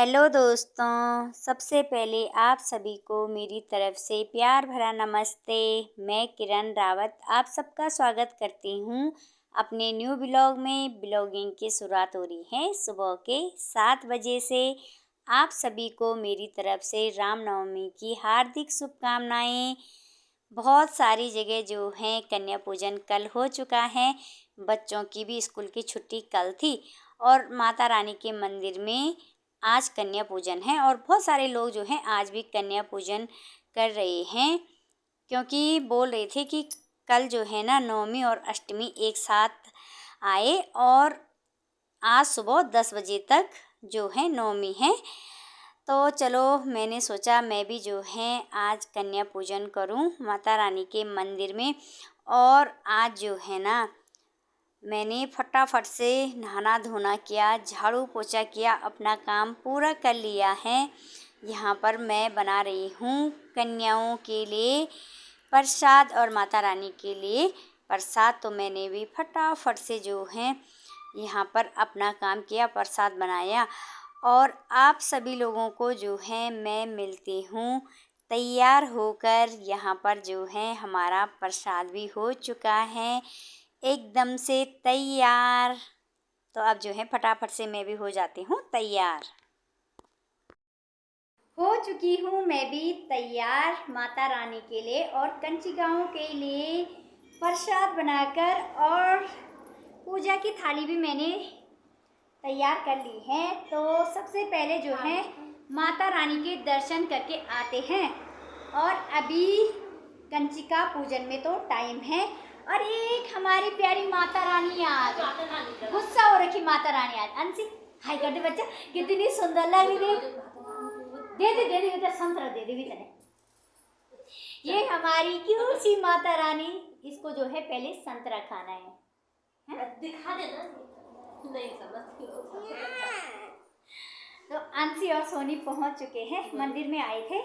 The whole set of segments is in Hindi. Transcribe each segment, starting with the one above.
हेलो दोस्तों, सबसे पहले आप सभी को मेरी तरफ से प्यार भरा नमस्ते। मैं किरण रावत आप सबका स्वागत करती हूँ अपने न्यू ब्लॉग में। ब्लॉगिंग की शुरुआत हो रही है सुबह के 7 बजे से। आप सभी को मेरी तरफ से रामनवमी की हार्दिक शुभकामनाएं। बहुत सारी जगह जो हैं कन्या पूजन कल हो चुका है। बच्चों की भी स्कूल की छुट्टी कल थी और माता रानी के मंदिर में आज कन्या पूजन है और बहुत सारे लोग जो हैं आज भी कन्या पूजन कर रहे हैं, क्योंकि बोल रहे थे कि कल जो है ना नवमी और अष्टमी एक साथ आए और आज सुबह 10 बजे तक जो है नवमी है। तो चलो मैंने सोचा मैं भी जो है आज कन्या पूजन करूं माता रानी के मंदिर में। और आज जो है ना मैंने फटाफट से नहाना धोना किया, झाड़ू पोछा किया, अपना काम पूरा कर लिया है। यहाँ पर मैं बना रही हूँ कन्याओं के लिए प्रसाद और माता रानी के लिए प्रसाद। तो मैंने भी फटाफट से जो है यहाँ पर अपना काम किया, प्रसाद बनाया। और आप सभी लोगों को जो है मैं मिलती हूँ तैयार होकर। यहाँ पर जो है हमारा प्रसाद भी हो चुका है एकदम से तैयार। तो अब जो है फटाफट से मैं भी हो जाती हूँ तैयार। हो चुकी हूँ मैं भी तैयार माता रानी के लिए और कंचिकाओं के लिए प्रसाद बनाकर, और पूजा की थाली भी मैंने तैयार कर ली है। तो सबसे पहले जो है माता रानी के दर्शन करके आते हैं। और अभी कंचिका पूजन में तो टाइम है। और एक हमारी प्यारी माता रानी आज गुस्सा हो रखी माता रानी आज। अंशी हाय कर दे बच्चा, कितनी सुंदर लग रही है। दे दे बेटा, संतरा दे दे बेटा। ये हमारी क्यूट सी माता रानी, इसको जो है पहले संतरा खाना है? दिखा दे ना, नहीं समझती हो। तो अंशी और सोनी पहुंच चुके हैं, मंदिर में आए थे।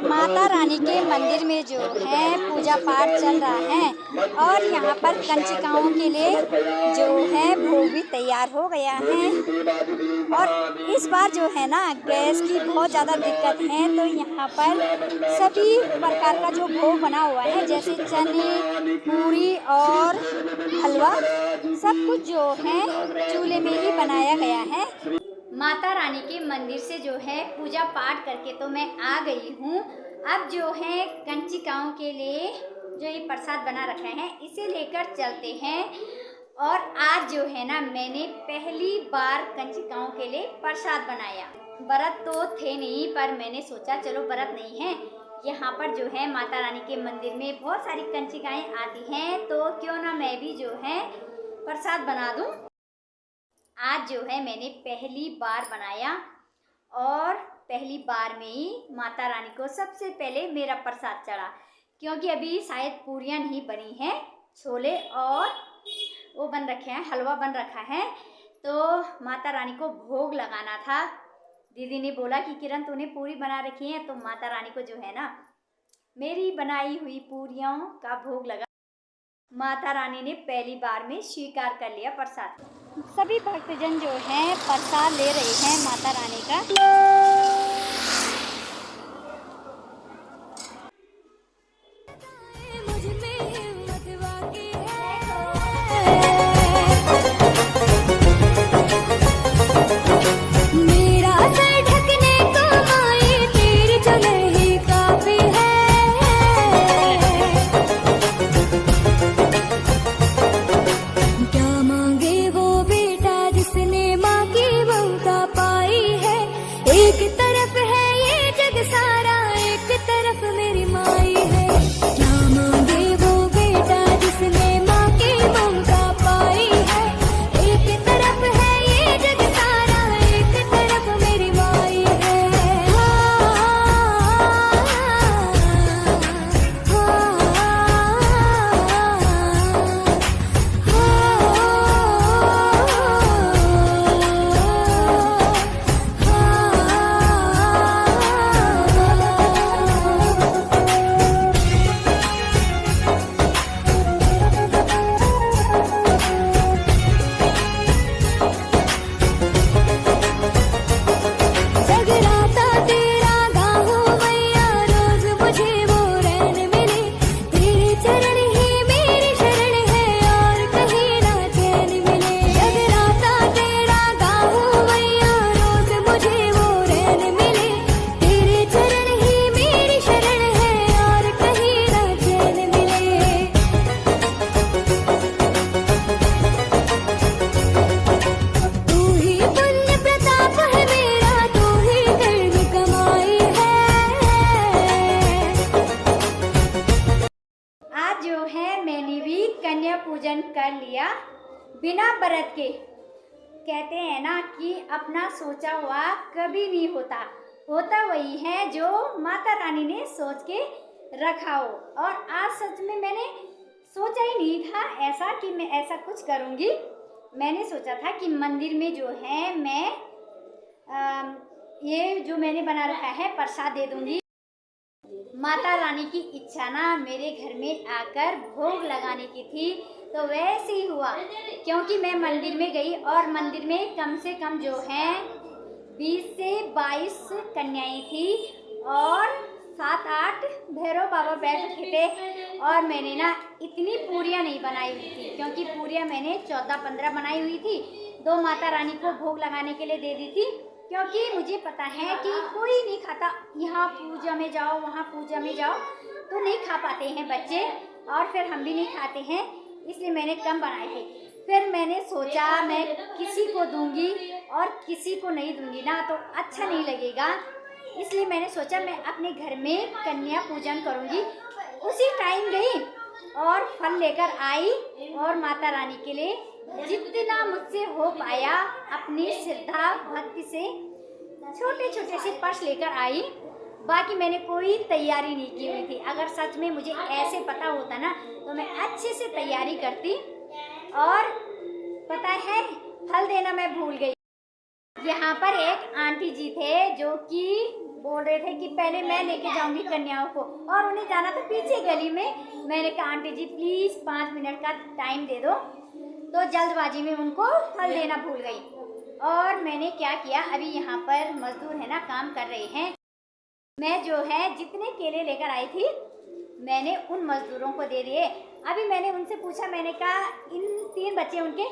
माता रानी के मंदिर में जो है पूजा पाठ चल रहा है और यहाँ पर कंचिकाओं के लिए जो है भोग भी तैयार हो गया है। और इस बार जो है ना गैस की बहुत ज़्यादा दिक्कत है, तो यहाँ पर सभी प्रकार का जो भोग बना हुआ है जैसे चने, पूरी और हलवा, सब कुछ जो है चूल्हे में ही बनाया गया है। माता रानी के मंदिर से जो है पूजा पाठ करके तो मैं आ गई हूँ। अब जो है कंचिकाओं के लिए जो ये प्रसाद बना रखा है इसे लेकर चलते हैं। और आज जो है ना मैंने पहली बार कंचिकाओं के लिए प्रसाद बनाया। व्रत तो थे नहीं, पर मैंने सोचा चलो व्रत नहीं है, यहाँ पर जो है माता रानी के मंदिर में बहुत सारी कंचिकाएँ आती हैं, तो क्यों ना मैं भी जो है प्रसाद बना दूँ। आज जो है मैंने पहली बार बनाया और पहली बार में ही माता रानी को सबसे पहले मेरा प्रसाद चढ़ा, क्योंकि अभी शायद पूरियाँ नहीं बनी हैं, छोले और वो बन रखे हैं, हलवा बन रखा है, तो माता रानी को भोग लगाना था। दीदी ने बोला कि किरण तूने पूरी बना रखी है, तो माता रानी को जो है ना मेरी बनाई हुई पूरियों का भोग लगा। माता रानी ने पहली बार में स्वीकार कर लिया प्रसाद। सभी भक्तजन जो हैं प्रसाद ले रहे हैं माता रानी का। कर लिया बिना व्रत के। कहते हैं ना कि अपना सोचा हुआ कभी नहीं होता, होता वही है जो माता रानी ने सोच के रखा हो। और आज सच में मैंने सोचा ही नहीं था ऐसा कि मैं ऐसा कुछ करूँगी। मैंने सोचा था कि मंदिर में जो है मैं ये जो मैंने बना रखा है प्रसाद दे दूँगी। माता रानी की इच्छा ना मेरे घर में आकर भोग लगाने की थी, तो वैसे ही हुआ। क्योंकि मैं मंदिर में गई और मंदिर में कम से कम जो है 20 से 22 कन्याएं थी और 7-8 भैरव बाबा बैठ रखे थे। और मैंने ना इतनी पूरियाँ नहीं बनाई हुई थी, क्योंकि पूरियाँ मैंने 14-15 बनाई हुई थी। 2 माता रानी को भोग लगाने के लिए दे दी थी, क्योंकि मुझे पता है कि कोई नहीं खाता। यहाँ पूजा में जाओ, वहाँ पूजा में जाओ तो नहीं खा पाते हैं बच्चे, और फिर हम भी नहीं खाते हैं, इसलिए मैंने कम बनाए थे। फिर मैंने सोचा मैं किसी को दूंगी और किसी को नहीं दूंगी ना तो अच्छा नहीं लगेगा, इसलिए मैंने सोचा मैं अपने घर में कन्या पूजन करूंगी। उसी टाइम गई और फल लेकर आई और माता रानी के लिए जितना मुझसे हो पाया अपनी श्रद्धा भक्ति से छोटे छोटे से पर्स लेकर आई। बाकी मैंने कोई तैयारी नहीं की हुई थी। अगर सच में मुझे ऐसे पता होता ना तो मैं अच्छे से तैयारी करती। और पता है फल देना मैं भूल गई। यहाँ पर एक आंटी जी थे जो कि बोल रहे थे कि पहले मैं लेके जाऊंगी कन्याओं को, और उन्हें जाना था पीछे गली में। मैंने कहा आंटी जी प्लीज़ 5 मिनट का टाइम दे दो, तो जल्दबाजी में उनको फल देना भूल गई। और मैंने क्या किया, अभी यहाँ पर मजदूर है ना काम कर रहे हैं। मैं जो है जितने केले लेकर आई थी मैंने उन मजदूरों को दे दिए। अभी मैंने उनसे पूछा, मैंने कहा इन 3 बच्चे उनके,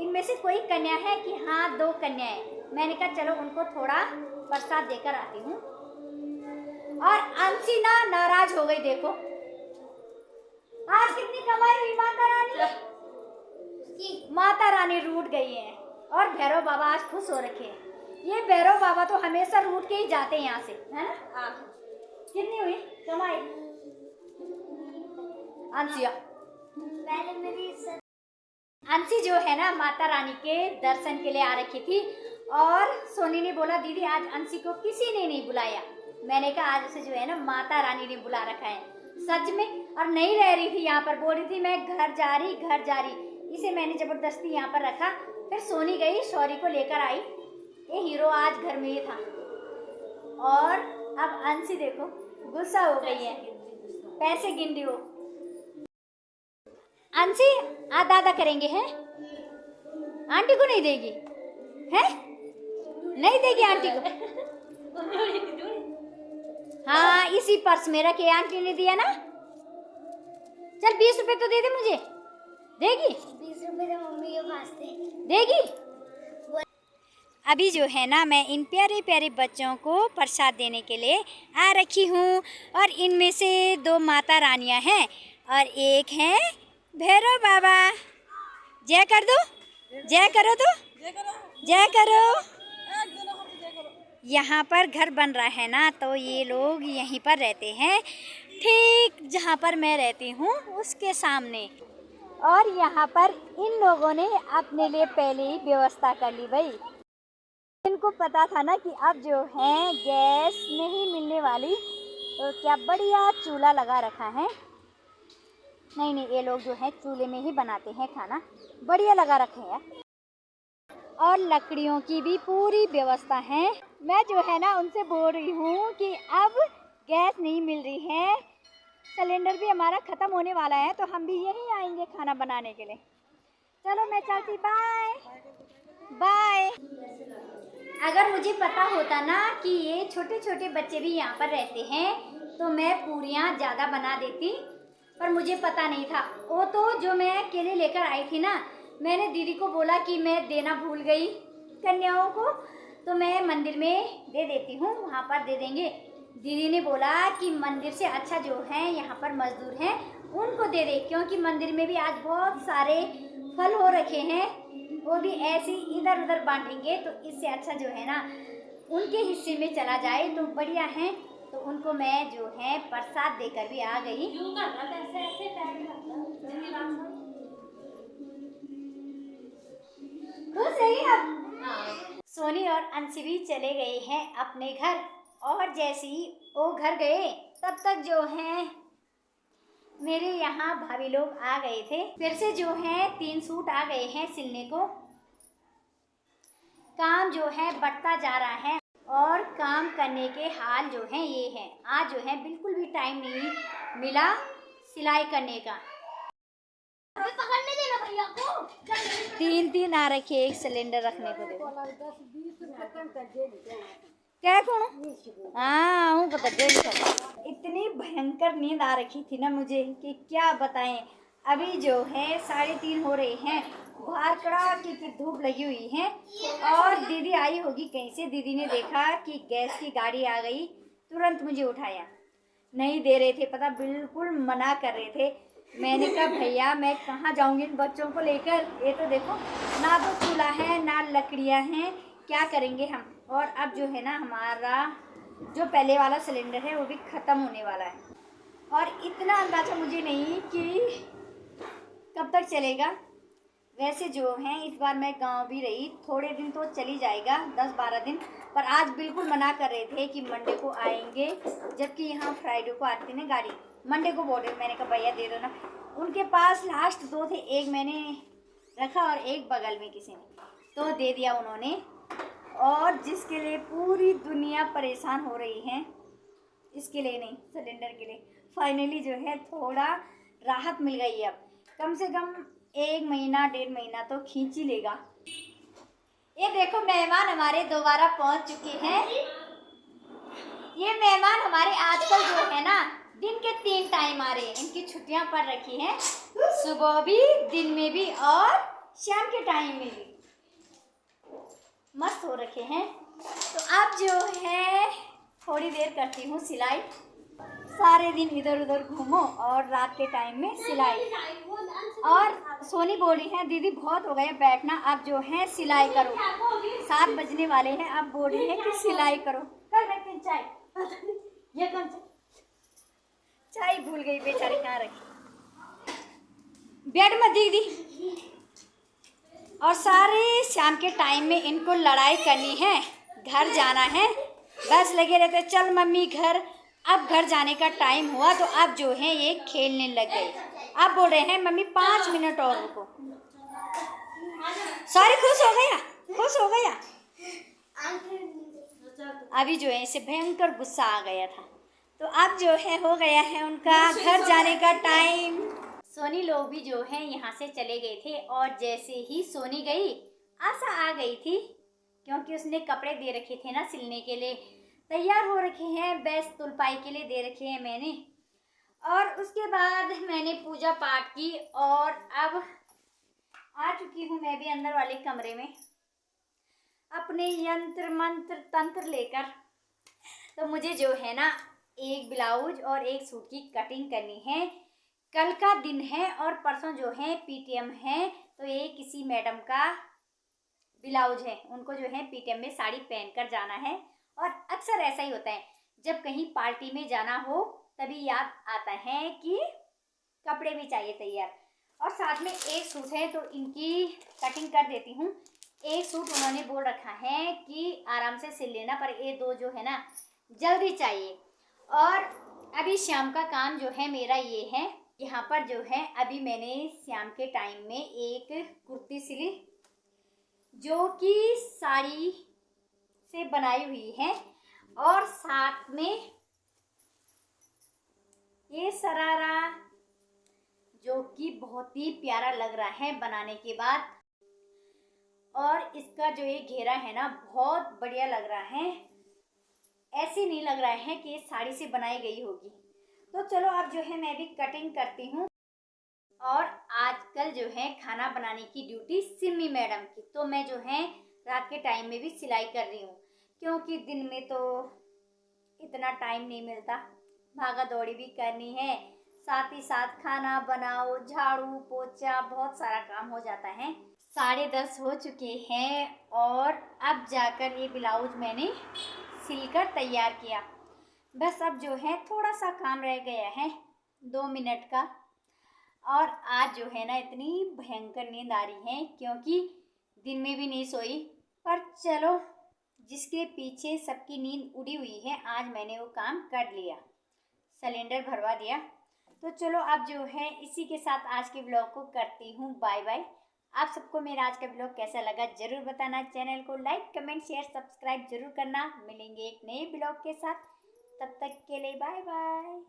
इनमें से कोई कन्या है कि हाँ 2 कन्या है। मैंने कहा चलो उनको थोड़ा प्रसाद देकर आती हूँ। और अंशी ना नाराज हो गई। देखो आज कितनी कमाई हुई माता रानी। माता रानी रूठ गई है और भैरव बाबा आज खुश हो रखे हैं। ये भैरव बाबा तो हमेशा रूठ के ही जाते हैं यहाँ से, है ना। कितनी हुई कमाई अंशिया? पहले मेरी अंशी जो है ना माता रानी के दर्शन के लिए आ रखी थी, और सोनी ने बोला दीदी आज अंशी को किसी ने नहीं बुलाया। मैंने कहा आज उसे जो है ना माता रानी ने बुला रखा है सच में। और नहीं रह रही थी यहाँ पर, बोल रही थी मैं घर जा रही। इसे मैंने जबरदस्ती यहाँ पर रखा। फिर सोनी गई शौरी को लेकर आई। ये हीरो आज घर में ही था। और अब अंशी देखो गुस्सा हो गई है, पैसे गिन रही हो। अंशी आधा आधा करेंगे हैं, आंटी को नहीं देगी है, नहीं देगी आंटी को। हाँ इसी पर्स में रखे, आंटी ने दिया ना। चल 20 रुपए तो दे दे मुझे। देगी 20 रुपए तो मम्मी के पास थे, देगी। अभी जो है ना मैं इन प्यारे प्यारे बच्चों को प्रसाद देने के लिए आ रखी हूँ। और इनमें से 2 माता रानियाँ हैं और एक है भैरव बाबा। जय कर दो, जय करो तो, जय करो। यहाँ पर घर बन रहा है ना तो ये लोग यहीं पर रहते हैं, ठीक जहाँ पर मैं रहती हूँ उसके सामने। और यहाँ पर इन लोगों ने अपने लिए पहले ही व्यवस्था कर ली भाई। इनको पता था ना कि अब जो है गैस नहीं मिलने वाली, तो क्या बढ़िया चूल्हा लगा रखा है। नहीं ये लोग जो है चूल्हे में ही बनाते हैं खाना, बढ़िया लगा रखे हैं। और लकड़ियों की भी पूरी व्यवस्था है। मैं जो है ना उनसे बोल रही हूँ कि अब गैस नहीं मिल रही है, सिलेंडर भी हमारा ख़त्म होने वाला है, तो हम भी यहीं आएंगे खाना बनाने के लिए। चलो मैं चलती, बाय बाय। अगर मुझे पता होता ना कि ये छोटे छोटे बच्चे भी यहाँ पर रहते हैं तो मैं पूरियाँ ज़्यादा बना देती, पर मुझे पता नहीं था। वो तो जो मैं अकेले लेकर आई थी ना, मैंने दीदी को बोला कि मैं देना भूल गई कन्याओं को, तो मैं मंदिर में दे देती हूँ, वहाँ पर दे देंगे। दीदी ने बोला कि मंदिर से अच्छा जो है यहाँ पर मजदूर हैं उनको दे दे, क्योंकि मंदिर में भी आज बहुत सारे फल हो रखे हैं, वो भी ऐसे इधर उधर बांटेंगे, तो इससे अच्छा जो है ना उनके हिस्से में चला जाए तो बढ़िया है। तो उनको मैं जो है प्रसाद देकर भी आ गई। सही अब सोनी और अंशी भी चले गए हैं अपने घर। और जैसे ही वो घर गए तब तक जो है मेरे यहाँ भाभी लोग आ गए थे। फिर से जो है 3 सूट आ गए हैं सिलने को। काम जो है बढ़ता जा रहा है और काम करने के हाल जो है ये है। आज जो है बिल्कुल भी टाइम नहीं मिला सिलाई करने का। पकड़ने देना भैया को। 3 आ रखे एक सिलेंडर रखने को देखो क्या कौन हाँ पता इतनी भयंकर नींद आ रखी थी ना मुझे कि क्या बताएं। अभी जो है 3:30 हो रहे हैं। बाहर कड़ाके की धूप लगी हुई है और दीदी आई होगी कहीं से। दीदी ने देखा कि गैस की गाड़ी आ गई, तुरंत मुझे उठाया। नहीं दे रहे थे पता, बिल्कुल मना कर रहे थे। मैंने कहा भैया मैं कहाँ जाऊंगी इन बच्चों को लेकर। ये तो देखो ना तो चूल्हा है ना लकड़ियाँ हैं, क्या करेंगे हम। और अब जो है ना हमारा जो पहले वाला सिलेंडर है वो भी ख़त्म होने वाला है। और इतना अंदाज़ा मुझे नहीं कि कब तक चलेगा। वैसे जो है इस बार मैं गांव भी रही, थोड़े दिन तो चली जाएगा 10-12 दिन। पर आज बिल्कुल मना कर रहे थे कि मंडे को आएंगे, जबकि यहाँ फ्राइडे को आती ना गाड़ी। मंडे को बोल रहे, मैंने कहा भैया दे दो ना। उनके पास लास्ट 2 थे, एक मैंने रखा और एक बगल में किसी ने तो दे दिया उन्होंने। और जिसके लिए पूरी दुनिया परेशान हो रही है, इसके लिए नहीं सिलेंडर के लिए, फाइनली जो है थोड़ा राहत मिल गई। अब कम से कम 1 महीना 1.5 महीना तो खींच ही लेगा। ये देखो मेहमान हमारे दोबारा पहुंच चुके हैं। ये मेहमान हमारे आजकल जो है ना दिन के 3 टाइम आ रहे हैं। इनकी छुट्टियां पड़ रखी हैं, सुबह भी, दिन में भी और शाम के टाइम में भी। मस्त हो रखे हैं। तो अब जो है थोड़ी देर करती हूँ सिलाई। सारे दिन इधर उधर घूमो और रात के टाइम में सिलाई। और सोनी बोल रही है दीदी बहुत हो गया बैठना, अब जो है सिलाई करो। 7 बजने वाले हैं, अब बोल रही है कि सिलाई करो। कर रखी चाय, ये कौन चाय भूल गई बेचारी, कहाँ रखी। बेड में दीदी। और सारे शाम के टाइम में इनको लड़ाई करनी है, घर जाना है, बस लगे रहते चल मम्मी घर। अब घर जाने का टाइम हुआ तो अब जो है ये खेलने लग गए। अब बोल रहे हैं मम्मी 5 मिनट और रुको। सारी खुश हो गया, खुश हो गया। अभी जो है इसे भयंकर गुस्सा आ गया था। तो अब जो है हो गया है उनका घर जाने का टाइम। सोनी लोग भी जो है यहाँ से चले गए थे और जैसे ही सोनी गई आशा आ गई थी, क्योंकि उसने कपड़े दे रखे थे ना सिलने के लिए, तैयार हो रखे हैं, बेस्ट तुलपाई के लिए दे रखे हैं मैंने। और उसके बाद मैंने पूजा पाठ की और अब आ चुकी हूँ मैं भी अंदर वाले कमरे में अपने यंत्र मंत्र तंत्र लेकर। तो मुझे जो है ना एक ब्लाउज और एक सूट की कटिंग करनी है। कल का दिन है और परसों जो है पीटीएम है, तो ये किसी मैडम का ब्लाउज है, उनको जो है पीटीएम में साड़ी पहनकर जाना है। और अक्सर ऐसा ही होता है, जब कहीं पार्टी में जाना हो तभी याद आता है कि कपड़े भी चाहिए तैयार। और साथ में एक सूट है तो इनकी कटिंग कर देती हूँ। एक सूट उन्होंने बोल रखा है कि आराम से सिल लेना, पर ये 2 जो है ना जल्दी चाहिए। और अभी शाम का काम जो है मेरा ये है, यहाँ पर जो है अभी मैंने शाम के टाइम में एक कुर्ती सिली जो कि साड़ी से बनाई हुई है। और साथ में ये सरारा जो कि बहुत ही प्यारा लग रहा है बनाने के बाद। और इसका जो ये घेरा है ना बहुत बढ़िया लग रहा है, ऐसे नहीं लग रहा है कि ये साड़ी से बनाई गई होगी। तो चलो अब जो है मैं भी कटिंग करती हूँ। और आजकल जो है खाना बनाने की ड्यूटी सिमी मैडम की, तो मैं जो है रात के टाइम में भी सिलाई कर रही हूँ, क्योंकि दिन में तो इतना टाइम नहीं मिलता, भागा दौड़ी भी करनी है, साथ ही साथ खाना बनाओ, झाड़ू पोछा, बहुत सारा काम हो जाता है। 10:30 हो चुके हैं और अब जाकर ये ब्लाउज मैंने सिलकर तैयार किया। बस अब जो है थोड़ा सा काम रह गया है 2 मिनट का। और आज जो है ना इतनी भयंकर नींद आ रही है, क्योंकि दिन में भी नहीं सोई, पर चलो, जिसके पीछे सबकी नींद उड़ी हुई है, आज मैंने वो काम कर लिया, सिलेंडर भरवा दिया। तो चलो अब जो है इसी के साथ आज के ब्लॉग को करती हूँ बाय बाय। आप सबको मेरा आज का ब्लॉग कैसा लगा ज़रूर बताना। चैनल को लाइक कमेंट शेयर सब्सक्राइब जरूर करना। मिलेंगे एक नए ब्लॉग के साथ, तब तक के लिए बाय बाय।